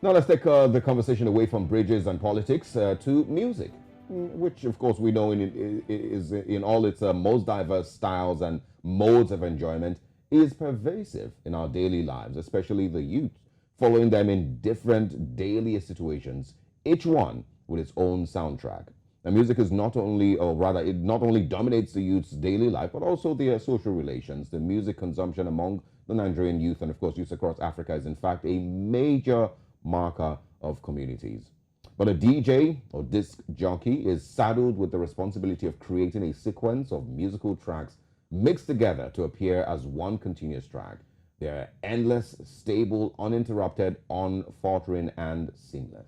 Now let's take the conversation away from bridges and politics to music, which of course we know is in all its most diverse styles and modes of enjoyment, is pervasive in our daily lives, especially the youth, following them in different daily situations, each one with its own soundtrack. And music is not only, or rather, it not only dominates the youth's daily life, but also their social relations. The music consumption among the Nigerian youth, and of course youth across Africa, is in fact a major marker of communities. But a DJ or disc jockey is saddled with the responsibility of creating a sequence of musical tracks mixed together to appear as one continuous track. They're endless, stable, uninterrupted, unfaltering, and seamless.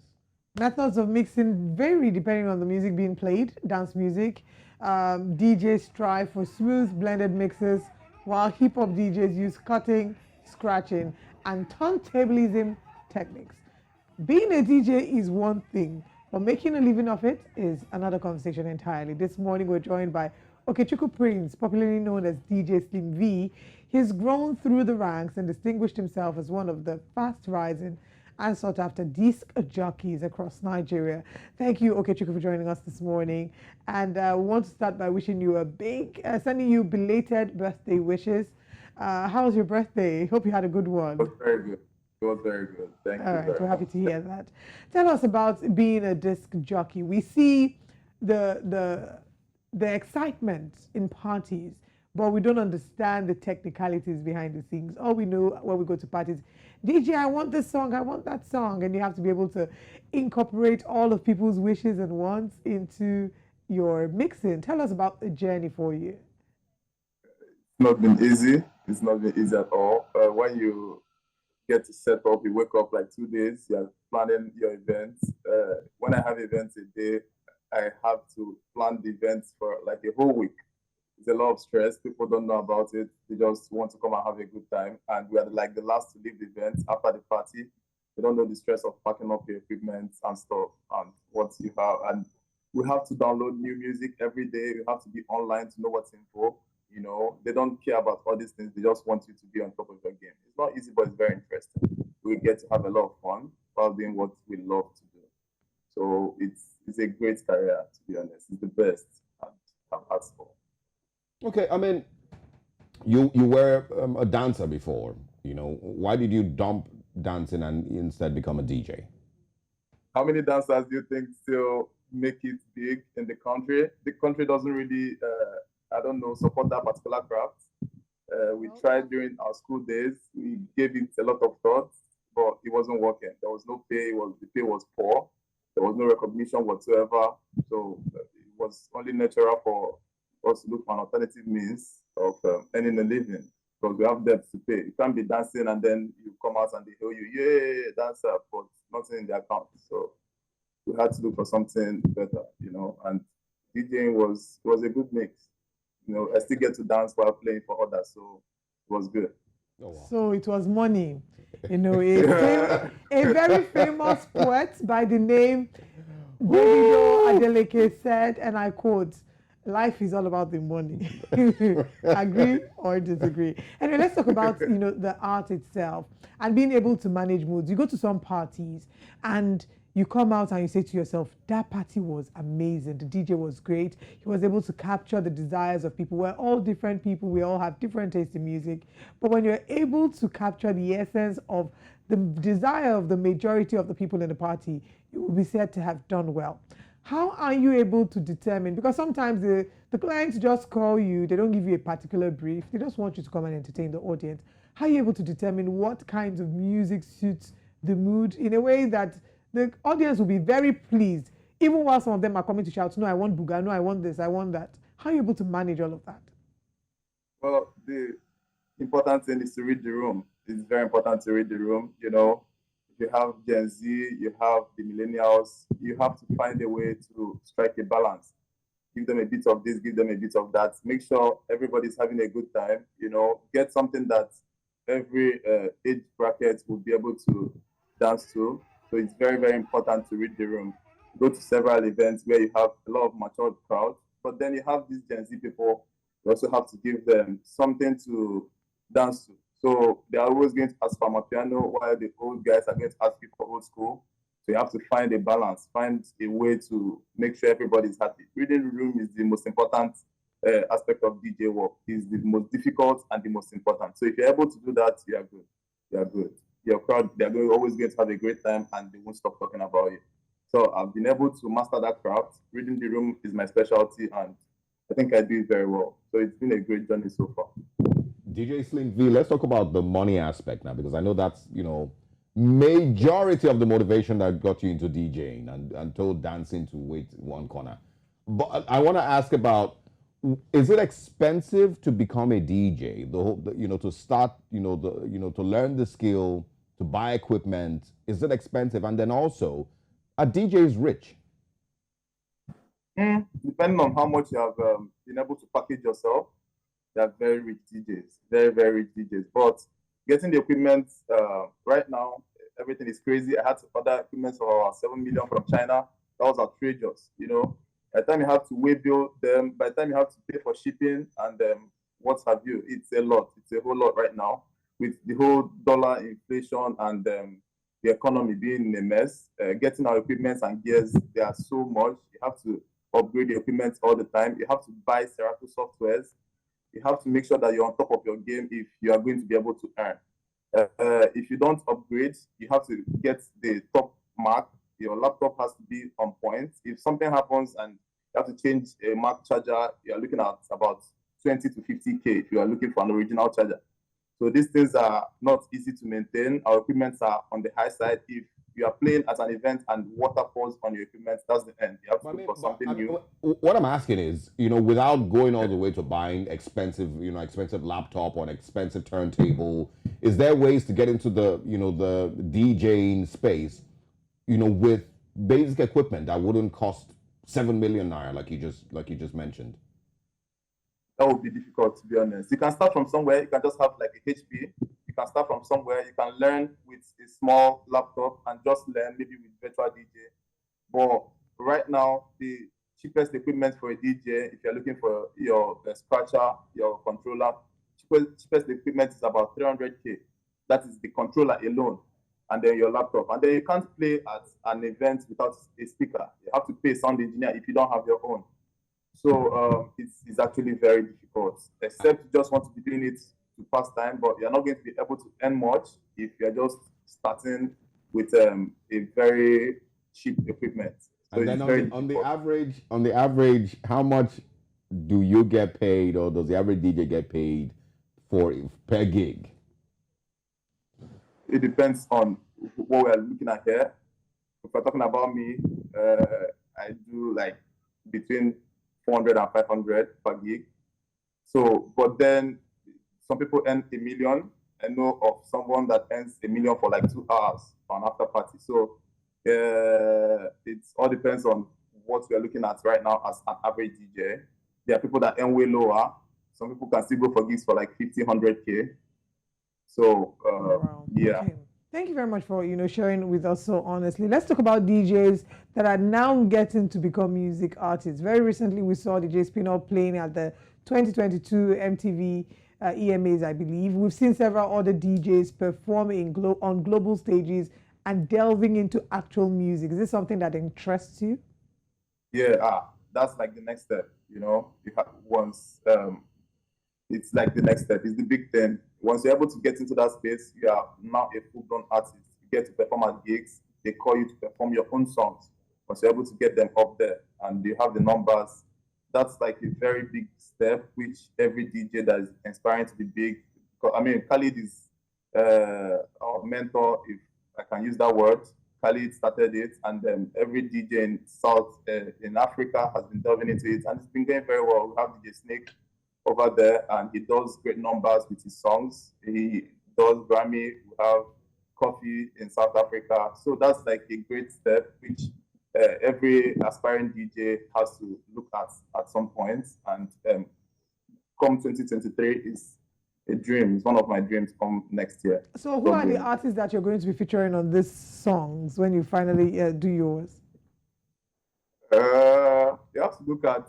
Methods of mixing vary depending on the music being played. Dance music, DJs strive for smooth blended mixes, while hip hop DJs use cutting, scratching, and turntablism techniques. Being a DJ is one thing, but making a living of it is another conversation entirely. This morning we're joined by Okechukwu Prince, popularly known as DJ Slim V. He's grown through the ranks and distinguished himself as one of the fast rising and sought after disc jockeys across Nigeria. Thank you, Okechukwu, for joining us this morning. And we want to start by wishing you a sending you belated birthday wishes. How was your birthday? Hope you had a good one. It was very good. It was very good. Thank you. All right, very we're happy much. to hear that. Tell us about being a disc jockey. We see the excitement in parties, but we don't understand the technicalities behind the scenes. All we know when we go to parties, DJ, I want this song, I want that song, and you have to be able to incorporate all of people's wishes and wants into your mixing. Tell us about the journey for you. It's not been easy. It's not been easy at all. When you get to set up, you wake up like 2 days, you're planning your events. When I have events a day, I have to plan the events for like a whole week. It's a lot of stress. People don't know about it. They just want to come and have a good time. And we are like the last to leave the event after the party. They don't know the stress of packing up your equipment and stuff and what you have. And we have to download new music every day. We have to be online to know what's info. You know, they don't care about all these things. They just want you to be on top of your game. It's not easy, but it's very interesting. We get to have a lot of fun while doing what we love to do. So it's a great career, to be honest. It's the best I've asked for. Okay, I mean, you were a dancer before. You know, why did you dump dancing and instead become a DJ? How many dancers do you think still make it big in the country? The country doesn't really, I don't know, support that particular craft. We tried during our school days. We gave it a lot of thought, but it wasn't working. There was no pay. The pay was poor. There was no recognition whatsoever. So it was only natural for us to look for an alternative means of earning a living, because we have debts to pay. You can't be dancing and then you come out and they hail you, yeah, dancer, but nothing in the account. So we had to look for something better, you know, and DJing was a good mix. You know, I still get to dance while playing for others, so it was good. Oh, wow. So it was money. You know, a very famous poet by the name Davido Adeleke said, and I quote, "Life is all about the money." Agree or disagree? Anyway, let's talk about the art itself and being able to manage moods. You go to some parties and you come out and you say to yourself, that party was amazing. The DJ was great. He was able to capture the desires of people. We're all different people. We all have different tastes in music. But when you're able to capture the essence of the desire of the majority of the people in the party, you will be said to have done well. How are you able to determine? Because sometimes the clients just call you, they don't give you a particular brief, they just want you to come and entertain the audience. How are you able to determine what kinds of music suits the mood in a way that the audience will be very pleased, even while some of them are coming to shout, no, I want Buga, no, I want this, I want that. How are you able to manage all of that? Well, the important thing is to read the room. It's very important to read the room, you know. You have Gen Z, you have the millennials, you have to find a way to strike a balance. Give them a bit of this, give them a bit of that. Make sure everybody's having a good time, you know. Get something that every age bracket will be able to dance to. So it's very, very important to read the room. Go to several events where you have a lot of matured crowd, but then you have these Gen Z people. You also have to give them something to dance to. So they're always going to ask for my piano, while the old guys are going to ask you for old school. So you have to find a balance, find a way to make sure everybody's happy. Reading the room is the most important aspect of DJ work. It's the most difficult and the most important. So if you're able to do that, you are good. You are good. Your crowd, they're always going to have a great time and they won't stop talking about you. So I've been able to master that craft. Reading the room is my specialty and I think I do it very well. So it's been a great journey so far. DJ Slim V, let's talk about the money aspect now, because I know that's, majority of the motivation that got you into DJing and told dancing to wait one corner. But I want to ask about, is it expensive to become a DJ? To start, to learn the skill, to buy equipment, is it expensive? And then also, are DJs rich? Depending on how much you have been able to package yourself, they are very rich DJs, very, very rich DJs. But getting the equipment right now, everything is crazy. I had to order equipment for 7 million from China. That was outrageous, By the time you have to way bill them, by the time you have to pay for shipping and what have you, it's a lot. It's a whole lot right now with the whole dollar inflation and the economy being in a mess. Getting our equipment and gears, they are so much. You have to upgrade the equipment all the time. You have to buy Serato softwares. You have to make sure that you're on top of your game if you are going to be able to earn. If you don't upgrade, you have to get the top mark. Your laptop has to be on point. If something happens and you have to change a Mac charger, you're looking at about 20 to 50K if you are looking for an original charger. So these things are not easy to maintain. Our equipments are on the high side. If you are playing at an event and water pours on your equipment, that's the end. You have to look for something new. What I'm asking is, without going all the way to buying expensive laptop or an expensive turntable, is there ways to get into the DJing space, with basic equipment that wouldn't cost 7 million naira, like you just mentioned? That would be difficult, to be honest. You can start from somewhere. You can just have like a HP. You can start from somewhere. You can learn with a small laptop and just learn maybe with virtual DJ. But right now, the cheapest equipment for a DJ, if you're looking for your scratcher, your controller, cheapest equipment is about 300K. That is the controller alone. And then your laptop. And then you can't play at an event without a speaker. You have to pay a sound engineer if you don't have your own. So it's actually very difficult, except you just want to be doing it to pass time, but you're not going to be able to earn much if you're just starting with a very cheap equipment. So and then on the average, how much do you get paid, or does the average DJ get paid per gig? It depends on what we're looking at here. If we're talking about me, I do like between 400 and 500 per gig. So, but then some people earn 1 million. I know of someone that earns 1 million for like 2 hours for an after party. So it all depends on what we're looking at right now as an average DJ. There are people that earn way lower. Some people can still go for gigs for like 50, 100K. So Wow. yeah. Okay. Thank you very much for sharing with us so honestly. Let's talk about DJs that are now getting to become music artists. Very recently, we saw DJ Spinall playing at the 2022 MTV EMAs, I believe. We've seen several other DJs performing on global stages and delving into actual music. Is this something that interests you? Yeah, that's like the next step. It's like the next step. It's the big thing. Once you're able to get into that space, you are now a full-blown artist. You get to perform at gigs. They call you to perform your own songs. Once you're able to get them up there and you have the numbers, that's like a very big step, which every DJ that is inspiring to be big. I mean, Khalid is our mentor, if I can use that word. Khalid started it, and every DJ in in Africa has been delving into it, and it's been going very well. We have DJ Snake over there, and he does great numbers with his songs. He does Grammy. We have Coffee in South Africa. So that's like a great step, which every aspiring DJ has to look at some point. And come 2023 is a dream. It's one of my dreams come next year. So who are the artists that you're going to be featuring on these songs when you finally do yours? You have to look at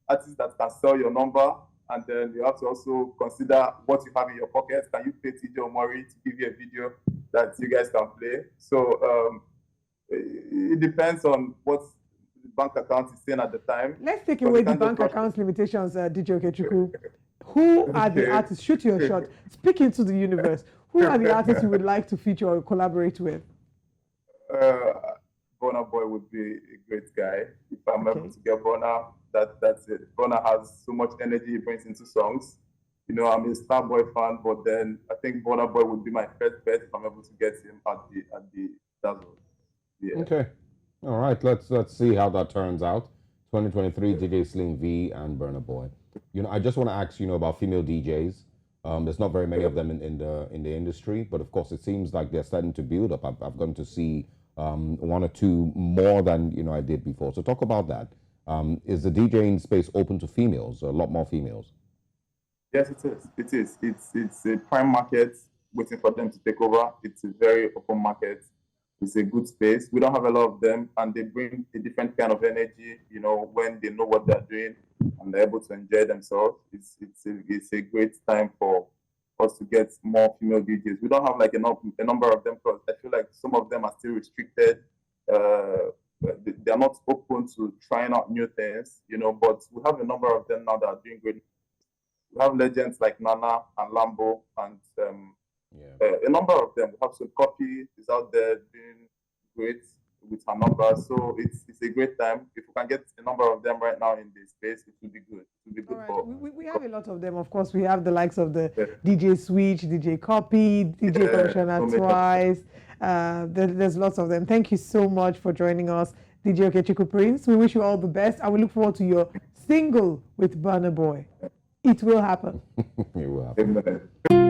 artists that can sell your number And then you have to also consider what you have in your pocket. Can you pay TJ Omori to give you a video that you guys can play? So it depends on what the bank account is saying at the time. Let's take away the bank account limitations, DJ Okechukwu. Who are the artists? Shoot your shot. Speak into the universe. Who are the artists you would like to feature or collaborate with? Burna Boy would be a great guy. If I'm able to get Burna, that's it. Burna has so much energy he brings into songs. You know, I'm a Starboy fan, but then I think Burna Boy would be my first bet if I'm able to get him at the Dazzle. Yeah. Okay. All right. Let's see how that turns out. 2023 DJ Slim V and Burna Boy. You know, I just want to ask, about female DJs. There's not very many of them in the industry, but of course it seems like they're starting to build up. I've gotten to see one or two more than I did before. So talk about that. Is the DJing space open to females? A lot more females? Yes, it is. It is. It's a prime market waiting for them to take over. It's a very open market. It's a good space. We don't have a lot of them, and they bring a different kind of energy. When they know what they're doing and they're able to enjoy themselves. It's a great time for us to get more female DJs. We don't have like a number of them because I feel like some of them are still restricted. They are not open to trying out new things, but we have a number of them now that are doing great. We have legends like Nana and Lambo and a number of them. We have some Copy is out there doing great with her numbers. So it's a great time. If we can get a number of them right now in this space, it will be good. It will be good for. We have a lot of them. Of course, we have the likes of the DJ Switch, DJ Copy, DJ Commissioner Twice. There's lots of them. Thank you so much for joining us, DJ Okechukwu Prince. We wish you all the best. I will look forward to your single with Burna Boy. It will happen. It will happen. Amen.